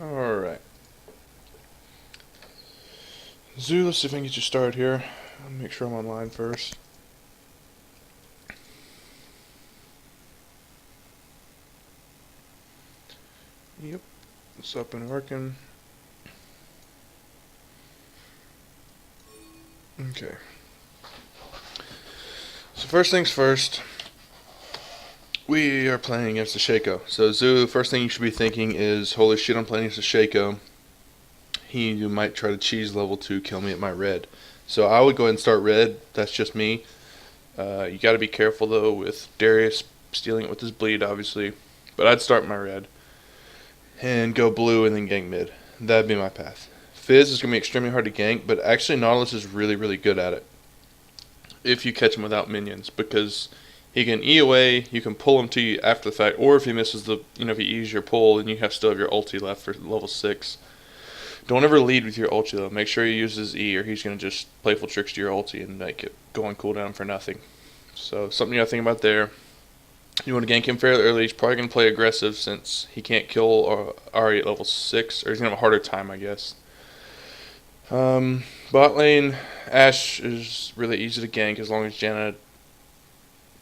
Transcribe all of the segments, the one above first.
Alright. Zoo, let's see if I can get you started here. I'll make sure I'm online first. Yep, it's up and working. Okay. So first things first, we are playing against the Shaco. So Zoo, first thing you should be thinking is, holy shit, I'm playing against the Shaco. He might try to cheese level 2, kill me at my red. So I would go ahead and start red. That's just me. You got to be careful though with Darius stealing it with his bleed, obviously. But I'd start my red and go blue and then gank mid. That'd be my path. Fizz is going to be extremely hard to gank, but actually Nautilus is really, really good at it if you catch him without minions, because he can E away, you can pull him to you after the fact, or if he misses the, if he E's your pull, then you still have your ulti left for level 6. Don't ever lead with your ulti though. Make sure you use his E, or he's going to just playful tricks to your ulti and make it go on cooldown for nothing. So something you got to think about there. You want to gank him fairly early. He's probably going to play aggressive since he can't kill Ari at level 6, or he's going to have a harder time, I guess. Bot lane, Ashe is really easy to gank as long as Janna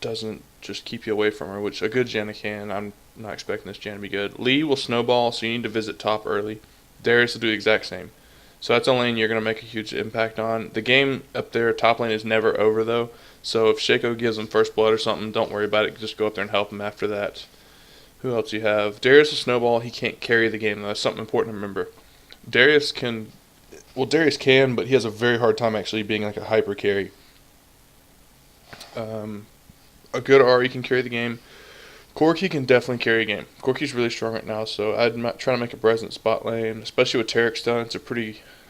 doesn't just keep you away from her, which a good Janna can. I'm not expecting this Janna to be good. Lee will snowball, so you need to visit top early. Darius will do the exact same. So that's a lane you're going to make a huge impact on. The game up there, top lane, is never over though. So if Shaco gives him first blood or something, don't worry about it. Just go up there and help him after that. Who else you have? Darius will snowball. He can't carry the game though. That's something important to remember. Darius can, but he has a very hard time actually being like a hyper carry. A good Ari can carry the game. Corki can definitely carry a game. Corki's really strong right now, so I'd try to make a presence spot lane, especially with Tarek's done.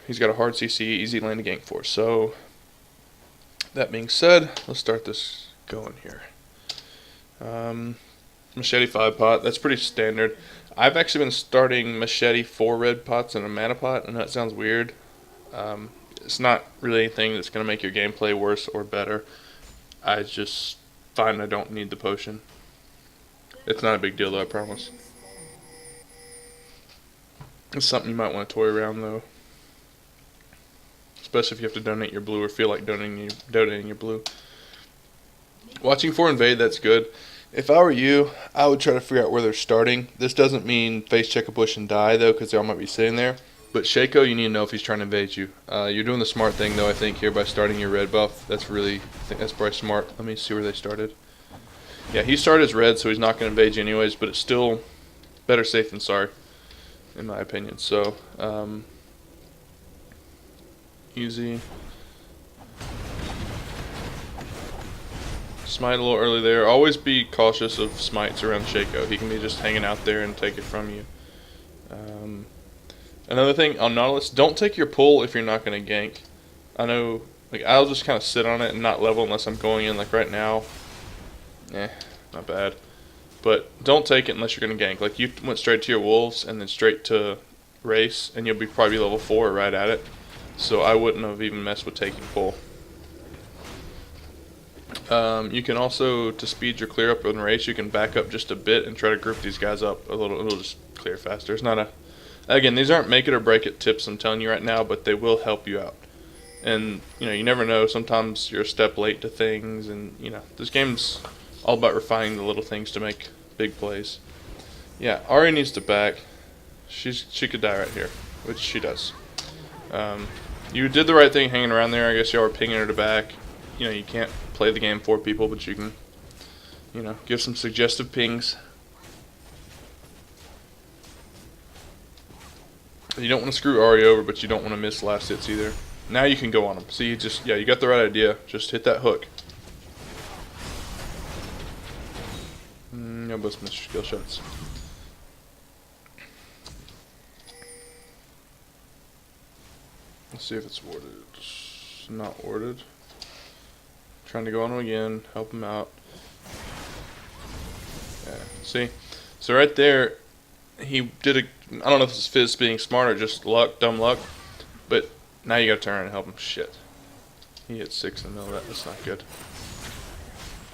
He's got a hard CC, easy lane to gank for. So that being said, let's start this going here. Machete 5 pot, that's pretty standard. I've actually been starting Machete 4 red pots and a mana pot. I know that sounds weird. It's not really anything that's going to make your gameplay worse or better. I just find I don't need the potion. It's not a big deal though, I promise. It's something you might want to toy around though. Especially if you have to donate your blue or feel like donating your blue. Watching for invade, that's good. If I were you, I would try to figure out where they're starting. This doesn't mean face check a bush and die though, because they all might be sitting there. But Shaco, you need to know if he's trying to invade you. You're doing the smart thing though, I think, here by starting your red buff. I think that's probably smart. Let me see where they started. Yeah, he started as red, so he's not going to invade you anyways, but it's still better safe than sorry, in my opinion. So, easy. Smite a little early there. Always be cautious of smites around Shaco. He can be just hanging out there and take it from you. Another thing on Nautilus, don't take your pull if you're not going to gank. I know, I'll just kind of sit on it and not level unless I'm going in, like right now. Not bad. But don't take it unless you're going to gank. You went straight to your wolves and then straight to race, and you'll be probably level 4 right at it. So I wouldn't have even messed with taking pull. You can also, to speed your clear up in race, you can back up just a bit and try to group these guys up a little. It'll just clear faster. It's not again, these aren't make it or break it tips I'm telling you right now, but they will help you out. And, you never know. Sometimes you're a step late to things, and, this game's all about refining the little things to make big plays. Yeah, Ari needs to back. She could die right here, which she does. You did the right thing hanging around there. I guess y'all were pinging her to back. You can't play the game for people, but you can, give some suggestive pings. You don't want to screw Ari over, but you don't want to miss last hits either. Now you can go on him. See, you got the right idea. Just hit that hook. No, both missed skill shots. Let's see if it's warded. It's not warded. Trying to go on him again, help him out. Yeah, see? So right there, he did I don't know if it's Fizz being smart or just luck, dumb luck, but now you gotta turn around and help him. Shit. He hit 6 in the middle of that. That's not good.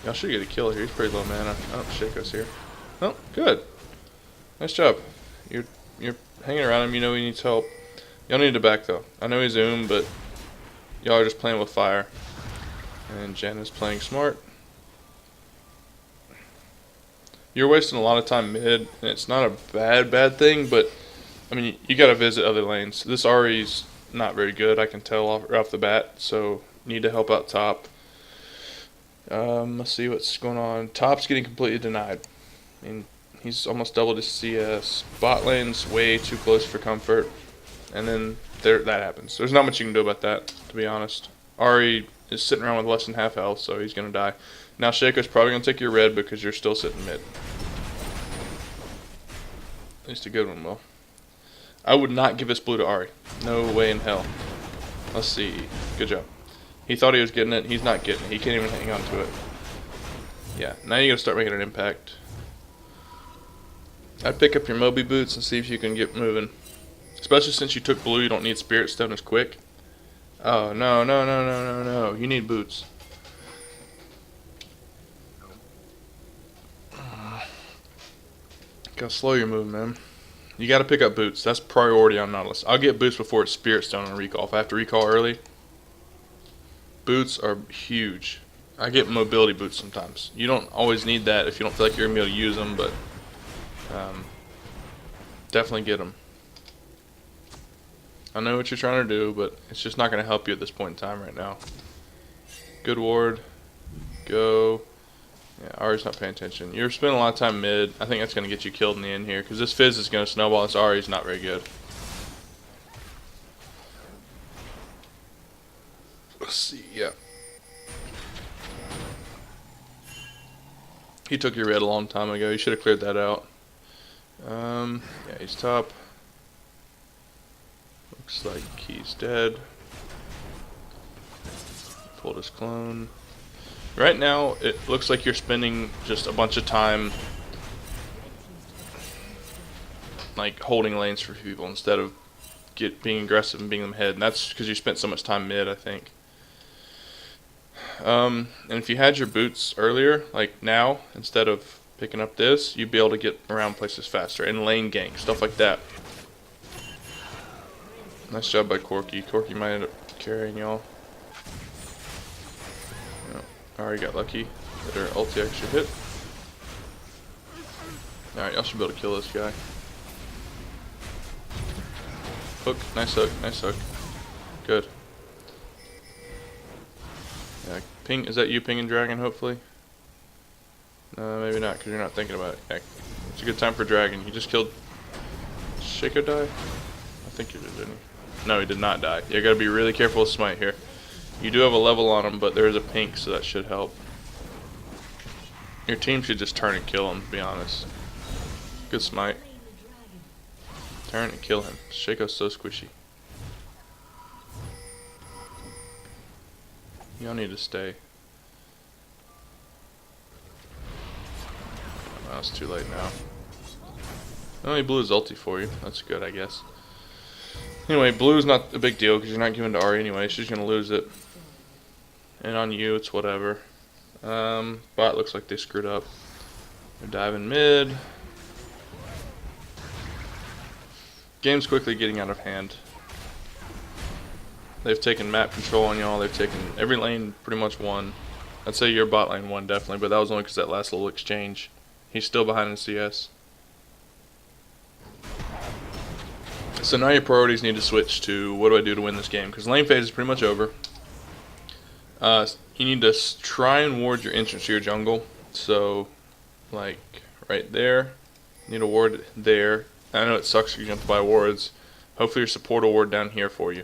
Y'all should get a kill here. He's pretty low mana. I don't Shaco's here. Oh, good. Nice job. You're you're hanging around him. You know he needs help. Y'all need to back though. I know he's Zoom, but y'all are just playing with fire. And Jen is playing smart. You're wasting a lot of time mid, and it's not a bad thing, but I mean, you gotta visit other lanes. This Ari's not very good, I can tell off the bat, so need to help out top. Let's see what's going on. Top's getting completely denied. I mean, he's almost doubled his CS. Bot lane's way too close for comfort, and then that happens. There's not much you can do about that, to be honest. Ari is sitting around with less than half health, so he's gonna die. Now Shaco's probably gonna take your red because you're still sitting mid. At least a good one will. I would not give this blue to Ari. No way in hell. Let's see. Good job. He thought he was getting it. He's not getting it. He can't even hang on to it. Yeah, now you gotta start making an impact. I'd pick up your Moby boots and see if you can get moving. Especially since you took blue, you don't need Spirit Stone as quick. Oh, no. You need boots. Gotta slow your move, man. You gotta pick up boots. That's priority on Nautilus. I'll get boots before it's Spirit Stone and recall. If I have to recall early, boots are huge. I get mobility boots sometimes. You don't always need that if you don't feel like you're gonna be able to use them, but definitely get them. I know what you're trying to do, but it's just not gonna help you at this point in time right now. Good ward. Go. Yeah, Ari's not paying attention. You're spending a lot of time mid. I think that's going to get you killed in the end here, because this Fizz is going to snowball. This Ari's not very good. Let's see, yeah. He took your red a long time ago. You should have cleared that out. Yeah, he's top. Looks like he's dead. Pulled his clone. Right now, it looks like you're spending just a bunch of time like holding lanes for people instead of being aggressive and being them ahead. And that's because you spent so much time mid, I think. And if you had your boots earlier, like now, instead of picking up this, you'd be able to get around places faster and lane gank, stuff like that. Nice job by Corky. Corky might end up carrying y'all. Alright, got lucky that her ulti actually hit. Alright, y'all should be able to kill this guy. Hook, nice hook, nice hook. Good. Yeah, ping, is that you pinging dragon, hopefully? No, maybe not, because you're not thinking about it. Yeah, it's a good time for dragon. You just killed Shaco die? I think you did, didn't you? No, he did not die. You gotta be really careful with smite here. You do have a level on him, but there is a pink, so that should help. Your team should just turn and kill him, to be honest. Good smite. Turn and kill him. Shaco's so squishy. Y'all need to stay. Oh, it's too late now. Only blue is ulti for you. That's good, I guess. Anyway, blue is not a big deal because you're not giving to Ari anyway. She's gonna lose it. And on you, it's whatever. Bot looks like they screwed up. They're diving mid. Game's quickly getting out of hand. They've taken map control on y'all. They've taken every lane pretty much won. I'd say your bot lane won definitely, but that was only because that last little exchange. He's still behind in CS. So now your priorities need to switch to what do I do to win this game? Because lane phase is pretty much over. You need to try and ward your entrance to your jungle. So, like, right there. You need a ward there. I know it sucks you have to buy wards. Hopefully your support will ward down here for you.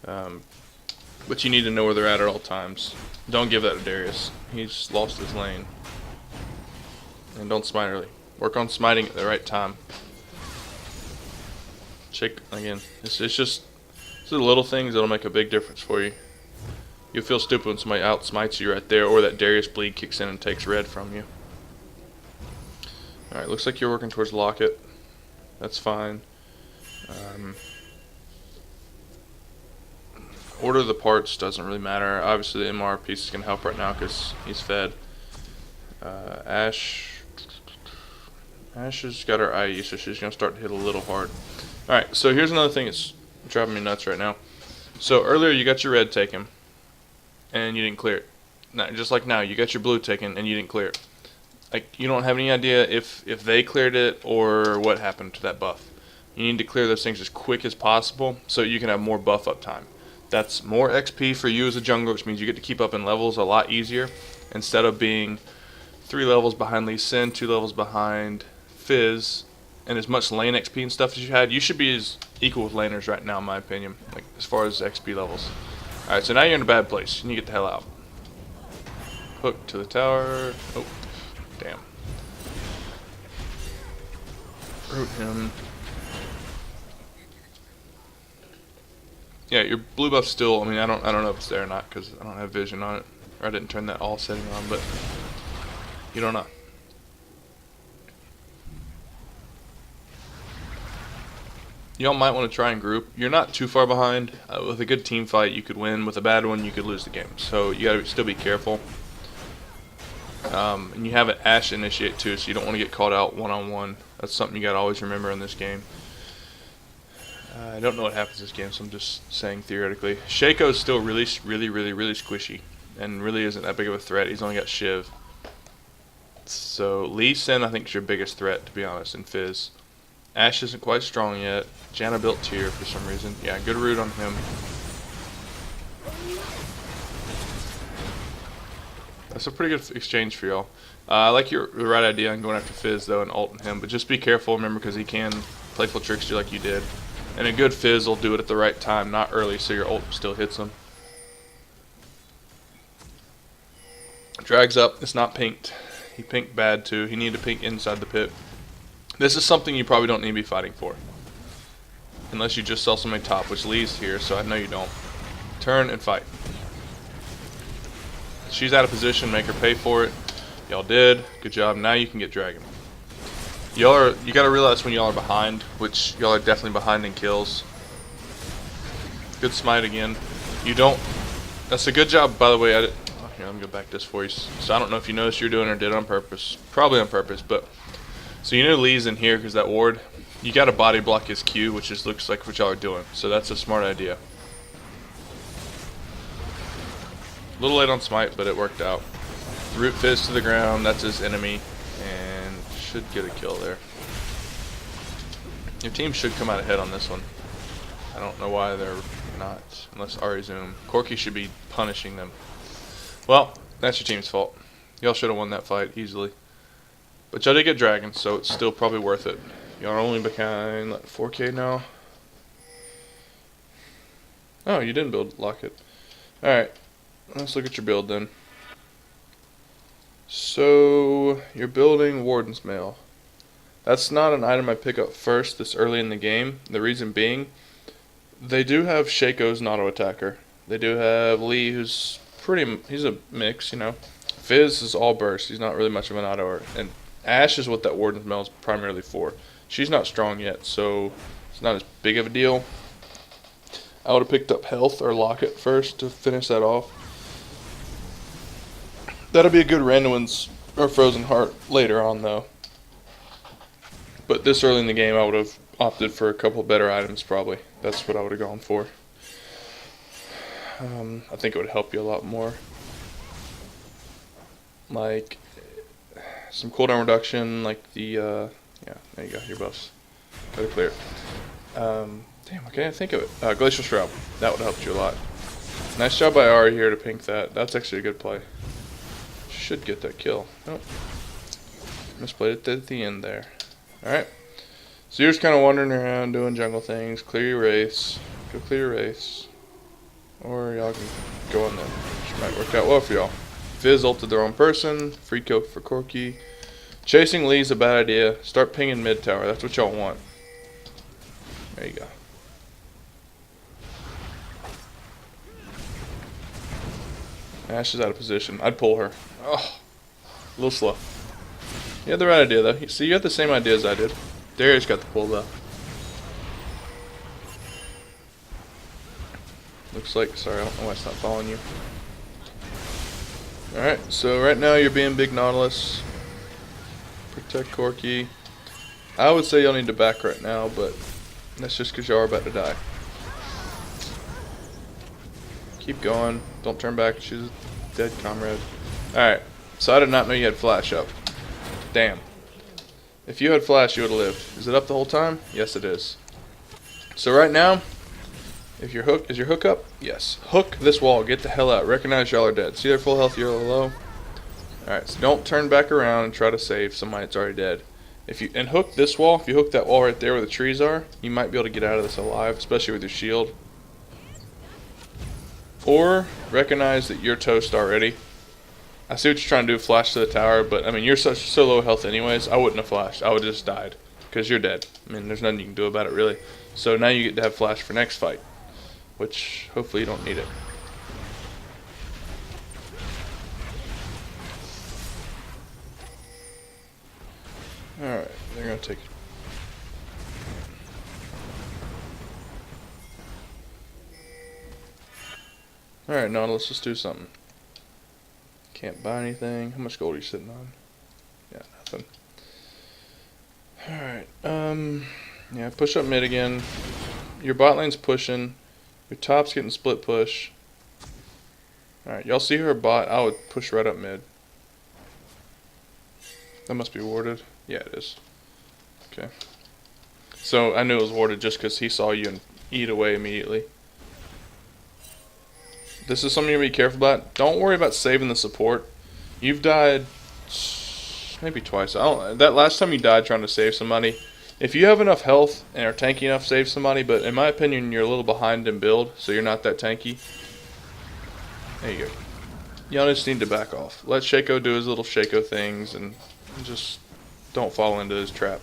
But you need to know where they're at all times. Don't give that to Darius. He's lost his lane. And don't smite early. Work on smiting at the right time. Check, again, it's just the little things that'll make a big difference for you. You'll feel stupid when somebody outsmites you right there, or that Darius bleed kicks in and takes red from you. Alright, looks like you're working towards Locket. That's fine. Order of the parts doesn't really matter. Obviously the MR piece is going to help right now because he's fed. Ashe. Ash has got her IE, so she's going to start to hit a little hard. Alright, so here's another thing that's driving me nuts right now. So earlier you got your red taken, and you didn't clear it. Now, just like now, you got your blue taken, and you didn't clear it. Like, you don't have any idea if they cleared it or what happened to that buff. You need to clear those things as quick as possible so you can have more buff up time. That's more XP for you as a jungler, which means you get to keep up in levels a lot easier instead of being 3 levels behind Lee Sin, 2 levels behind Fizz, and as much lane XP and stuff as you had. You should be as equal with laners right now, in my opinion, like as far as XP levels. Alright, so now you're in a bad place. You need to get the hell out. Hook to the tower. Oh, damn. Root him. Yeah, your blue buff's still, I mean, I don't know if it's there or not because I don't have vision on it. Or I didn't turn that all setting on, but you don't know. Y'all might want to try and group. You're not too far behind. With a good team fight, you could win. With a bad one, you could lose the game. So you gotta still be careful. And you have an Ashe initiate too, so you don't want to get caught out one-on-one. That's something you gotta always remember in this game. I don't know what happens this game, so I'm just saying theoretically. Shaco's still really squishy, and really isn't that big of a threat. He's only got Shiv. So Lee Sin, I think, is your biggest threat, to be honest, in Fizz. Ashe isn't quite strong yet. Janna built tier for some reason. Yeah, good root on him. That's a pretty good exchange for y'all. I like your right idea on going after Fizz, though, and ulting him. But just be careful, remember, because he can playful tricks you like you did. And a good Fizz will do it at the right time, not early, so your ult still hits him. Drags up. It's not pinked. He pinked bad, too. He needed to pink inside the pit. This is something you probably don't need to be fighting for. Unless you just sell somebody top, which Lee's here, so I know you don't. Turn and fight. She's out of position, make her pay for it. Y'all did. Good job. Now you can get Dragon. You gotta realize when y'all are behind, which y'all are definitely behind in kills. Good smite again. You don't. That's a good job, by the way. Here, let me go back this for you. So I don't know if you noticed you're doing it or did it on purpose. Probably on purpose, but. So you know Lee's in here because that ward, you got to body block his Q, which just looks like what y'all are doing. So that's a smart idea. A little late on smite, but it worked out. Root Fizz to the ground, that's his enemy, and should get a kill there. Your team should come out ahead on this one. I don't know why they're not, unless Ari Zoom. Corki should be punishing them. Well, that's your team's fault. Y'all should have won that fight easily. But y'all did get Dragon, so it's still probably worth it. Y'all are only behind, like, 4K now. Oh, you didn't build Locket. Alright, let's look at your build then. So, you're building Warden's Mail. That's not an item I pick up first this early in the game. The reason being, they do have Shaco's an auto attacker. They do have Lee, who's he's a mix, you know. Fizz is all burst. He's not really much of an auto. And Ashe is what that Warden's Mail is primarily for. She's not strong yet, so it's not as big of a deal. I would have picked up Health or Locket first to finish that off. That'll be a good Randuin's or Frozen Heart later on, though. But this early in the game, I would have opted for a couple better items, probably. That's what I would have gone for. I think it would help you a lot more. Like some cooldown reduction, like the yeah, there you go, your buffs. Gotta clear it. Damn, I can't think of it. Glacial Shroud. That would have helped you a lot. Nice job by Ari here to pink that. That's actually a good play. Should get that kill. Nope. Misplayed it at the end there. Alright. So you're just kind of wandering around doing jungle things. Clear your wraiths. Go clear your wraiths. Or y'all can go on them. Which might work out well for y'all. Fizz ulted the wrong person. Free kill for Corki. Chasing Lee's a bad idea. Start pinging mid tower. That's what y'all want. There you go. Ashe is out of position. I'd pull her. Oh, a little slow. You had the right idea, though. See, you had the same idea as I did. Darius got the pull, though. Looks like, sorry, I don't know why it's not following you. Alright, so right now you're being Big Nautilus. Protect Corki. I would say y'all need to back right now, but that's just because y'all are about to die. Keep going. Don't turn back. She's a dead comrade. Alright, so I did not know you had flash up. Damn. If you had flash, you would have lived. Is it up the whole time? Yes, it is. So right now, if your hook, is your hook up? Yes. Hook this wall. Get the hell out. Recognize y'all are dead. See they're full health, you're low. Alright, so don't turn back around and try to save somebody that's already dead. And hook this wall. If you hook that wall right there where the trees are, you might be able to get out of this alive, especially with your shield. Or recognize that you're toast already. I see what you're trying to do, flash to the tower, but I mean you're so low health anyways. I wouldn't have flashed. I would have just died because you're dead. I mean there's nothing you can do about it really. So now you get to have flash for next fight, which hopefully you don't need it. Alright, they're going to take it. Alright, now let's just do something. Can't buy anything. How much gold are you sitting on? Yeah, nothing. Alright, yeah, push up mid again. Your bot lane's pushing. Your top's getting split push. Alright, y'all see her bot? I would push right up mid. That must be warded. Yeah, it is. Okay. So I knew it was warded just because he saw you and eat away immediately. This is something you gotta be careful about. Don't worry about saving the support. You've died maybe twice. That last time you died trying to save somebody. If you have enough health and are tanky enough, save somebody. But in my opinion, you're a little behind in build, so you're not that tanky. There you go. Y'all just need to back off. Let Shaco do his little Shaco things and just don't fall into his trap.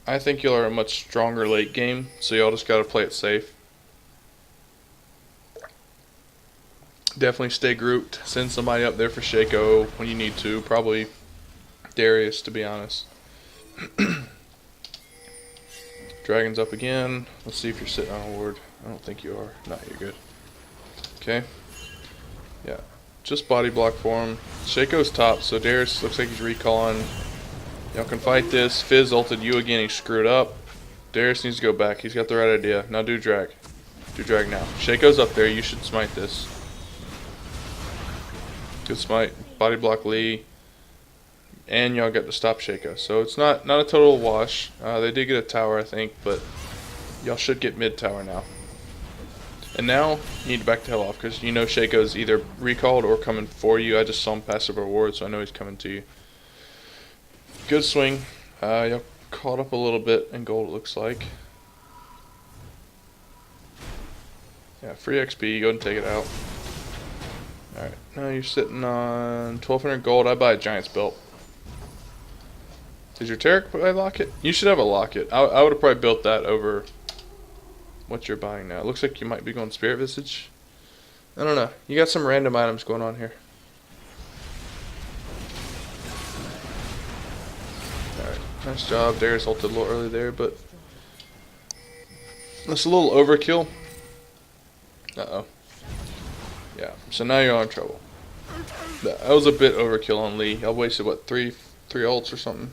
I think y'all are a much stronger late game, so y'all just gotta play it safe. Definitely stay grouped. Send somebody up there for Shaco when you need to. Probably Darius, to be honest. Dragon's up again. Let's see if you're sitting on a ward. I don't think you are. No, you're good. Okay. Yeah. Just body block for him. Shaco's top, so Darius looks like he's recalling. Y'all can fight this. Fizz ulted you again. He's screwed up. Darius needs to go back. He's got the right idea. Now do drag. Do drag now. Shaco's up there. You should smite this. Good smite. Body block Lee. And y'all got to stop Shaco. So it's not a total wash. They did get a tower, I think, but y'all should get mid tower now. And now you need to back the hell off because you know Shaco's either recalled or coming for you. I just saw him passive reward, so I know he's coming to you. Good swing. Y'all caught up a little bit in gold, it looks like. Yeah, free XP. Go ahead and take it out. Alright, now you're sitting on 1200 gold. I buy a Giant's belt. Did your Taric buy a locket? You should have a locket. I would have probably built that over what you're buying now. It looks like you might be going Spirit Visage. I don't know. You got some random items going on here. Alright, nice job. Darius ulted a little early there, but that's a little overkill. Uh-oh. Yeah, so now you're in trouble. That was a bit overkill on Lee. I wasted, what, three ults or something?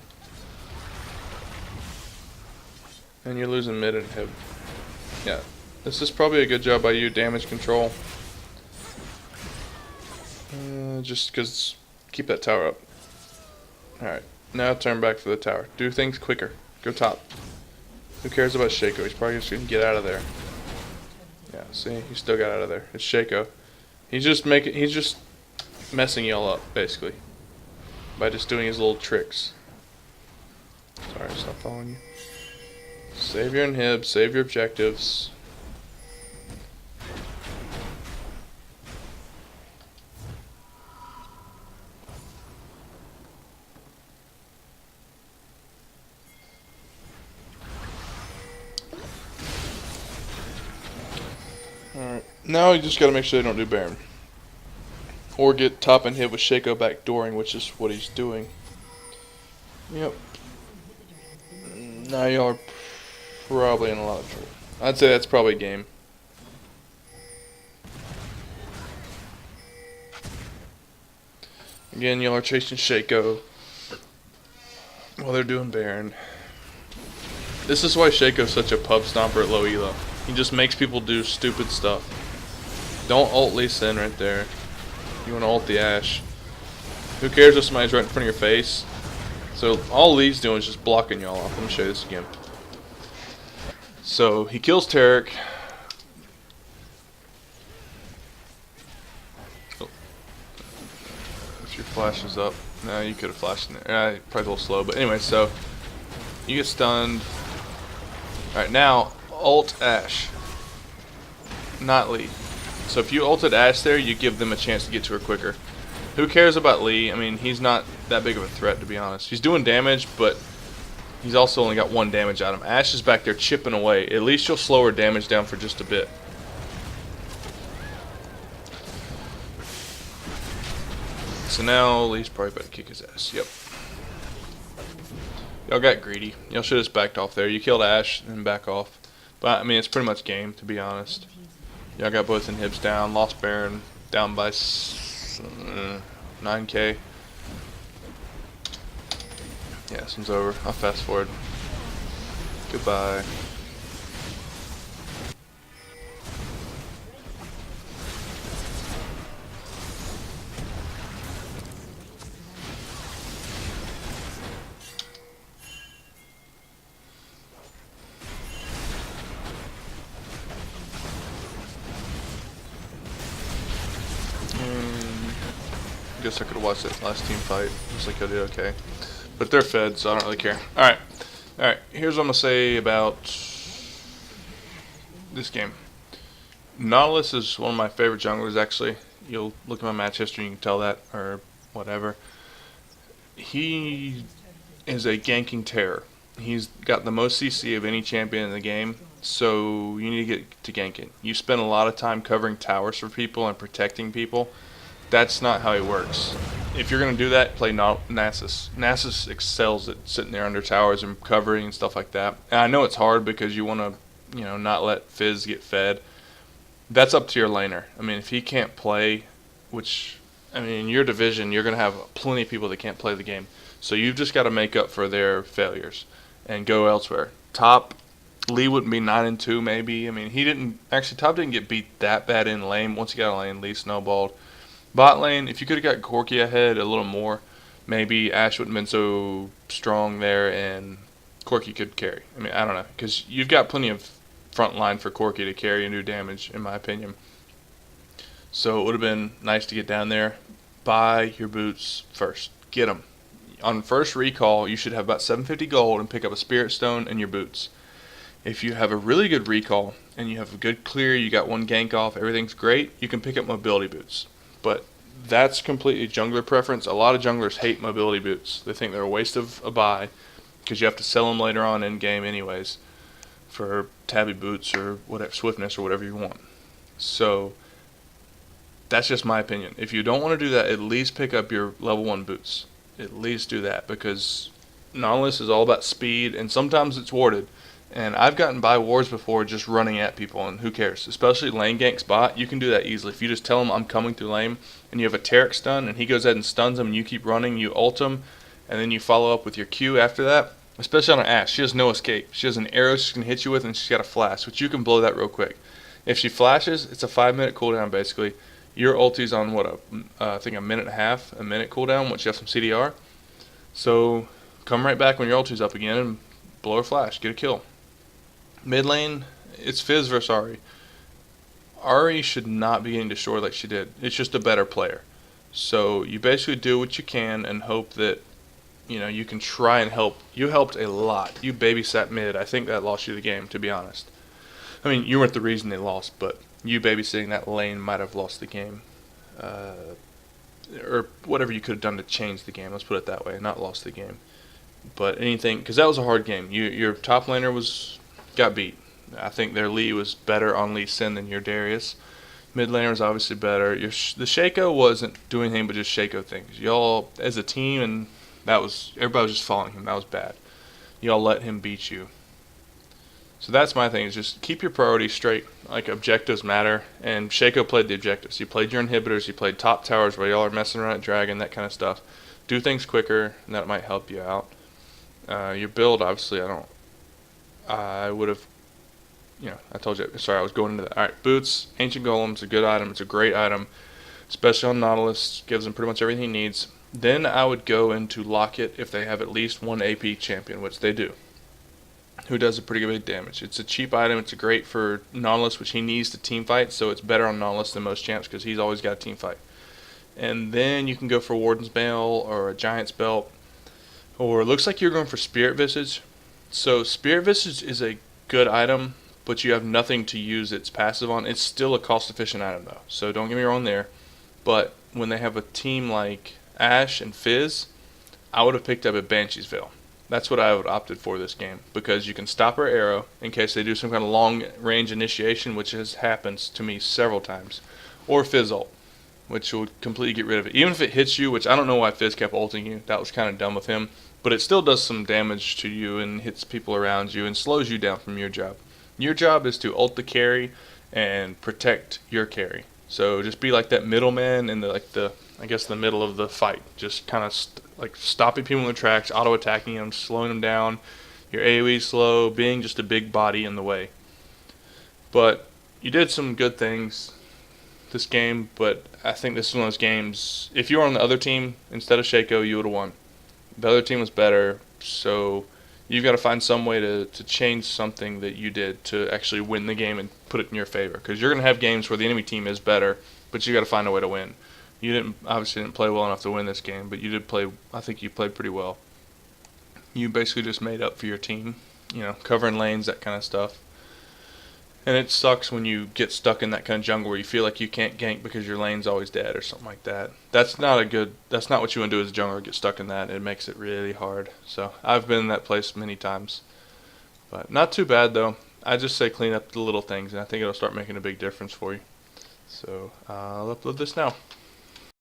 And you're losing mid and hip. Yeah, this is probably a good job by you, damage control. Just because, keep that tower up. Alright, now turn back for the tower. Do things quicker. Go top. Who cares about Shaco? He's probably just going to get out of there. Yeah, see, he still got out of there. It's Shaco. He's just messing y'all up, basically. By just doing his little tricks. Sorry, stop following you. Save your inhib, save your objectives. Alright, now you just gotta make sure they don't do Baron. Or get top and hit with Shaco backdooring, which is what he's doing. Yep. Now y'all are probably in a lot of trouble. I'd say that's probably game. Again, y'all are chasing Shaco. Well, they're doing Baron. This is why Shaco's such a pub stomper at low elo. He just makes people do stupid stuff. Don't ult Lee Sin right there. You want to ult the Ashe. Who cares if somebody's right in front of your face? So all Lee's doing is just blocking y'all off. Let me show you this again. So he kills Taric. Oh. If your flash is up. No, you could have flashed in there. Probably a little slow, but anyway, so you get stunned. Alright, now ult Ashe. Not Lee. So if you ulted Ashe there, you give them a chance to get to her quicker. Who cares about Lee? I mean, he's not that big of a threat, to be honest. He's doing damage, but he's also only got 1 damage out of him. Ashe is back there chipping away. At least you'll slow her damage down for just a bit. So now Lee's probably about to kick his ass. Yep. Y'all got greedy. Y'all should have just backed off there. You killed Ashe and back off. But, I mean, it's pretty much game, to be honest. Y'all got both inhibs down. Lost Baron down by 9k. Yeah, this one's over. I'll fast forward. Goodbye. Guess I could have watched that last team fight. Looks like I did okay. But they're fed, so I don't really care. Alright. Alright, here's what I'm going to say about this game. Nautilus is one of my favorite junglers, actually. You'll look at my match history and you can tell that, or whatever. He is a ganking terror. He's got the most CC of any champion in the game, so you need to get to ganking. You spend a lot of time covering towers for people and protecting people. That's not how he works. If you're going to do that, play Nasus. Nasus excels at sitting there under towers and covering and stuff like that. And I know it's hard because you want to, not let Fizz get fed. That's up to your laner. I mean, if he can't play, which, in your division, you're going to have plenty of people that can't play the game. So you've just got to make up for their failures and go elsewhere. Top, Lee wouldn't be 9-2 maybe. Top didn't get beat that bad in lane. Once he got a lane, Lee snowballed. Bot lane, if you could have got Corki ahead a little more, maybe Ashe wouldn't have been so strong there and Corki could carry. I don't know, because you've got plenty of front line for Corki to carry and do damage, in my opinion. So it would have been nice to get down there. Buy your boots first. Get them. On first recall, you should have about 750 gold and pick up a Spirit Stone and your boots. If you have a really good recall and you have a good clear, you got 1 gank off, everything's great, you can pick up mobility boots. But that's completely jungler preference. A lot of junglers hate mobility boots. They think they're a waste of a buy because you have to sell them later on in game anyways for tabby boots or whatever, swiftness or whatever you want. So that's just my opinion. If you don't want to do that, at least pick up your level 1 boots. At least do that, because Nautilus is all about speed and sometimes it's warded. And I've gotten by wards before just running at people, and who cares? Especially lane gank spot, you can do that easily. If you just tell him I'm coming through lane, and you have a Taric stun, and he goes ahead and stuns him, and you keep running, you ult him, and then you follow up with your Q after that. Especially on an Ashe, she has no escape. She has an arrow she can hit you with, and she's got a flash, which you can blow that real quick. If she flashes, it's a 5-minute cooldown basically. Your ulti's on I think a minute cooldown once you have some CDR. So come right back when your ulti's up again and blow her flash, get a kill. Mid lane, it's Fizz versus Ahri. Ahri should not be getting destroyed like she did. It's just a better player. So you basically do what you can and hope that you can try and help. You helped a lot. You babysat mid. I think that lost you the game, to be honest. You weren't the reason they lost, but you babysitting that lane might have lost the game. Or whatever you could have done to change the game. Let's put it that way. Not lost the game. But anything, because that was a hard game. Your top laner got beat. I think their Lee was better on Lee Sin than your Darius. Mid laner was obviously better. The Shaco wasn't doing anything but just Shaco things. Y'all, as a team, and everybody was just following him. That was bad. Y'all let him beat you. So that's my thing, is just keep your priorities straight. Like, objectives matter, and Shaco played the objectives. He played your inhibitors, he played top towers where y'all are messing around at Dragon, that kind of stuff. Do things quicker, and that might help you out. Your build, obviously, I would have, I told you, sorry, I was going into that. Alright, boots, Ancient Golem's a good item. It's a great item, especially on Nautilus. Gives him pretty much everything he needs. Then I would go into Locket if they have at least one AP champion, which they do, who does a pretty big damage. It's a cheap item. It's great for Nautilus, which he needs to team fight, so it's better on Nautilus than most champs because he's always got a team fight. And then you can go for Warden's Mail or a Giant's Belt, or it looks like you're going for Spirit Visage. So Spirit Visage is a good item, but you have nothing to use its passive on. It's still a cost-efficient item, though, so don't get me wrong there. But when they have a team like Ashe and Fizz, I would have picked up a Banshee's Veil. That's what I would have opted for this game, because you can stop her arrow in case they do some kind of long-range initiation, which has happened to me several times, or Fizz ult, which will completely get rid of it. Even if it hits you, which I don't know why Fizz kept ulting you, that was kind of dumb of him, but it still does some damage to you and hits people around you and slows you down from your job. Your job is to ult the carry and protect your carry. So just be like that middleman in the middle of the fight. Just kind of stopping people in their tracks, auto attacking them, slowing them down. Your AoE slow, being just a big body in the way. But you did some good things this game, but I think this is one of those games, if you were on the other team instead of Shaco, you would have won. The other team was better, so you've got to find some way to change something that you did to actually win the game and put it in your favor. Because you're going to have games where the enemy team is better, but you got to find a way to win. You obviously didn't play well enough to win this game, but you did play. I think you played pretty well. You basically just made up for your team, covering lanes, that kind of stuff. And it sucks when you get stuck in that kind of jungle where you feel like you can't gank because your lane's always dead or something like that. That's not what you want to do as a jungler, get stuck in that. It makes it really hard. So I've been in that place many times. But not too bad though. I just say clean up the little things, and I think it'll start making a big difference for you. So I'll upload this now.